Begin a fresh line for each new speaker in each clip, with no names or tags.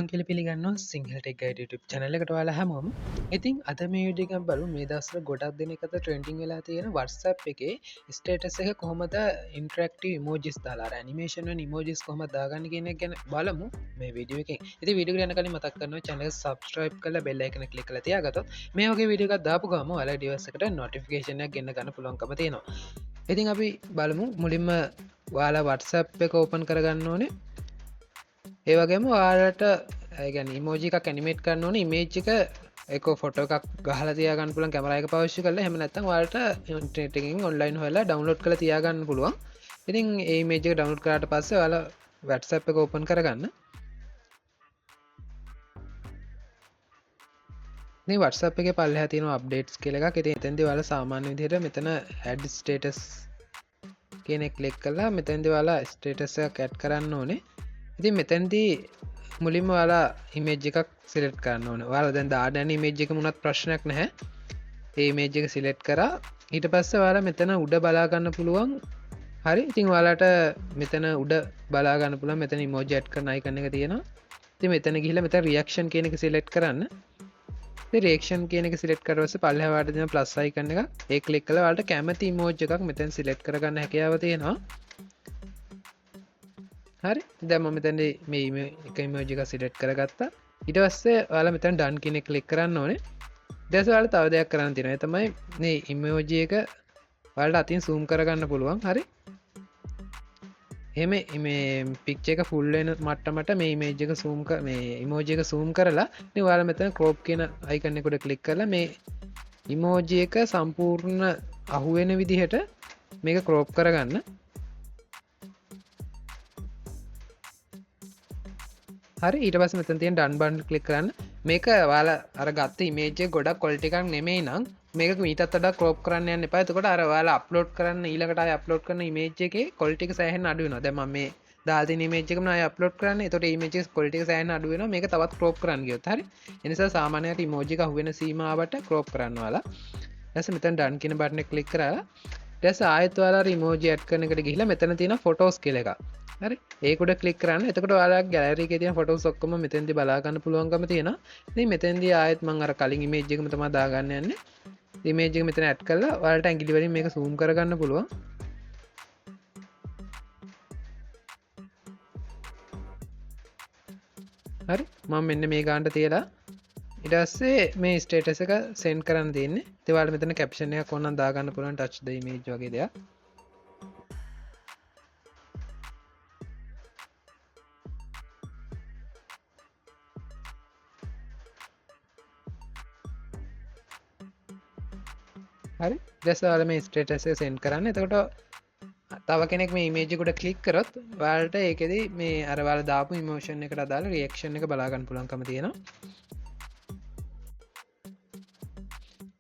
මං පිළිගන්නවා Sinhala tech guide YouTube channel එකට ඔයාලා හැමෝම. ඉතින් අද මේ වීඩියෝ එකක් බලමු. මේ දවස්වල ගොඩක් දෙනෙක් අතර ට්‍රෙන්ඩින් වෙලා තියෙන WhatsApp එකේ ස්ටේටස් එක කොහොමද ඉන්ටරැක්ටිව් ඉමෝජිස් දාලා අර ඇනිමේෂන් වල ඉමෝජිස් කොහොමද දාගන්නේ කියන එක ගැන බලමු මේ වීඩියෝ එකෙන්. ඉතින් වීඩියෝ එක යන කලින් මතක් කරනවා channel එක subscribe කරලා bell icon එක click කරලා තියාගත්තොත් මේ වගේ වීඩියෝ එකක් දාපු ගමන් ඔයාලා device එකට notification එකක් ගෙන්න ගන්න පුළුවන්කම තියෙනවා. ඉතින් අපි බලමු මුලින්ම ඔයාලා WhatsApp එක open කරගන්න ඕනේ. ඒ වගේම ඔයාලට ගැන ඉමෝජි එකක් ඇනිමේට් කරන්න ඕනේ ඉමේජ් එක ෆොටෝ එකක් ගහලා තියාගන්න පුළුවන් කැමරා එක පාවිච්චි කරලා එහෙම නැත්නම් ඔයාලට ඉන්ටර්නෙට් එකකින් ඔන්ලයින් හොයලා ඩවුන්ලෝඩ් කරලා තියාගන්න පුළුවන්. ඉතින් ඒ ඉමේජ් එක ඩවුන්ලෝඩ් කරාට පස්සේ ඔයාලා WhatsApp එක ඕපන් කරගන්න. මේ WhatsApp එකේ පල්ලෙහා තියෙන අප්ඩේට්ස් කියලා එකක්. ඉතින් එතෙන්දී ඔයාලා සාමාන්‍ය විදිහට මෙතන add status කියන එක ක්ලික් කරලා මෙතෙන්දී ඔයාලා status එකක් add කරන්න ඕනේ. ඉතින් මෙතැන්දී මුලින්ම ඔයාලා ඉමේජ් එකක් සිලෙක්ට් කරන්න ඕනේ. ඔයාලා දැන් දාන්න ඉමේජ් එක මුණත් ප්‍රශ්නයක් නැහැ. ඒ ඉමේජ් එක සිලෙක්ට් කරා ඊට පස්සේ ඔයාලා මෙතන උඩ බලා ගන්න පුළුවන්. හරි. ඉතින් ඔයාලට මෙතන උඩ බලා ගන්න පුළුවන් මෙතන ඉමෝජි ඇඩ් කරන අයිකන් එක තියෙනවා. ඉතින් මෙතන ගිහිල්ලා මෙතන රියැක්ෂන් කියන එක සිලෙක්ට් කරන්න. ඉතින් රියැක්ෂන් කියන එක සිලෙක්ට් කරලා පස්සේ පල්ලෙහා වාට තියෙන ප්ලස් අයිකන් එක ඒ ක්ලික් කරලා ඔයාලට කැමති ඉමෝජි එකක් මෙතෙන් සිලෙක්ට් කරගන්න හැකියාව තියෙනවා. හරි දැන් මම මෙතන මේ එක ඉමෝජි එක සිලෙක්ට් කරගත්තා. ඊට පස්සේ ඔයාලා මෙතන ඩන් කියන එක ක්ලික් කරන්න ඕනේ. ඊට පස්සේ ඔයාලා තව දෙයක් කරන්න තියෙනවා. ඒ තමයි මේ ඉමෝජි එක ඔයාලට අතින් zoom කරගන්න පුළුවන්. හරි. එහෙම මේ පික්චර් එක ෆුල් වෙන මට්ටමට මේ ඉමේජ් එක මේ ඉමෝජි එක zoom කරලා ඉතින් ඔයාලා මෙතන crop කියන අයිකන් එක උඩ ක්ලික් කරලා මේ ඉමෝජි එක සම්පූර්ණ අහු වෙන විදිහට මේක crop කරගන්න. හරි ඊට පස්සේ මෙතන තියෙන done button ක්ලික් කරන්න. මේක ඔයාලා අර ගත්ත ඉමේජ් එක ගොඩක් ක්වොලිටි එකක් නෙමෙයි නම් මේක මීටත් වඩා crop කරන්න යන්න එපා. එතකොට අර ඔයාලා අප්ලෝඩ් කරන්න ඊළඟට ආයෙ අප්ලෝඩ් කරන ඉමේජ් එකේ ක්වොලිටි එක සෑහෙන අඩු වෙනවා. දැන් මම මේ දාලා තියෙන ඉමේජ් එකම ආයෙ අප්ලෝඩ් කරන්නේ. එතකොට ඉමේජ් එකේ ක්වොලිටි එක සෑහෙන අඩු වෙනවා. මේක තවත් crop කරන්න ගියොත්. හරි. ඒ නිසා සාමාන්‍යයෙන් ඉමෝජි එක අහු වෙන සීමාවට crop කරන්න ඔයාලා. ඊට පස්සේ මෙතන done කියන බටන් එක ක්ලික් කරලා ඊට පස්සේ ආයෙත් ඔයාලා ඉමෝජි ඇඩ් කරන එකට ගිහිල්ලා මෙතන තියෙන ෆොටෝස් කියලා එකක්. හරි ඒක උඩ ක්ලික් කරන්න. එතකොට ඔයාලා ගැලරි එකේ තියෙන ෆොටෝස් ඔක්කොම මෙතෙන්දී බලා ගන්න පුළුවන්කම තියෙනවා. ඉතින් මෙතෙන්දී ආයෙත් මම අර කලින් ඉමේජ් එකම තමයි දාගන්න යන්නේ. ඉමේජ් එක මෙතන ඇඩ් කරලා ඔයාලට ඇඟිලි වලින් මේක zoom කරගන්න පුළුවන්. හරි මම මෙන්න මේ ගානට තියලා ඊට පස්සේ මේ ස්ටේටස් එක සෙන්ඩ් කරන්න තියෙන්නේ. ඉතින් ඔයාලා මෙතන කැප්ෂන් එකක් ඕනනම් දාගන්න පුළුවන් touch the image වගේ දෙයක්. හරි දැන් ඔයාලා මේ ස්ටේටස් එක සෙන්ඩ් කරන්න. එතකොට තව කෙනෙක් මේ ඉමේජ් එක උඩ ක්ලික් කරොත් ඔයාලට ඒකෙදි මේ අර ඔයාලා දාපු ඉමෝෂන් එකට අදාළ රියැක්ෂන් එක බලා ගන්න පුළුවන්කම තියෙනවා.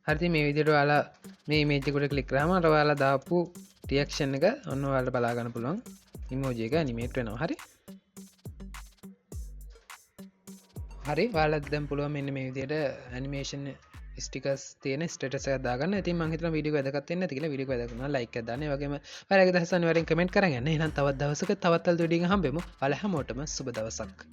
හරි ඉතින් මේ විදිහට ඔයාලා මේ ඉමේජ් එක උඩ ක්ලික් කරාම අර ඔයාලා දාපු රියැක්ෂන් එක ඔන්න ඔයාලට බලා ගන්න පුළුවන් ඉමෝජි එක ඇනිමේට් වෙනවා. හරි හරි ඔයාලට දැන් පුළුවන් මෙන්න මේ විදිහට ඇනිමේෂන් ස්ටිකර්ස් තියෙන ස්ටේටස් එකක් දාගන්න. ඉතින් මම හිතනවා වීඩියෝ එක වැදගත් වෙන්න ඇති කියලා. වීඩියෝ එක වැදගත් වුණා ලයික් එකක් දාන්න. ඒ වගේම ඔයාලගේ දහස් අනිවාර්යෙන් කමෙන්ට් කරන් යන්න. එහෙනම් තවත් දවසක තවත් අලුත් වීඩියෝ එකකින් හම්බෙමු. ඔයාලා හැමෝටම සුබ දවසක්.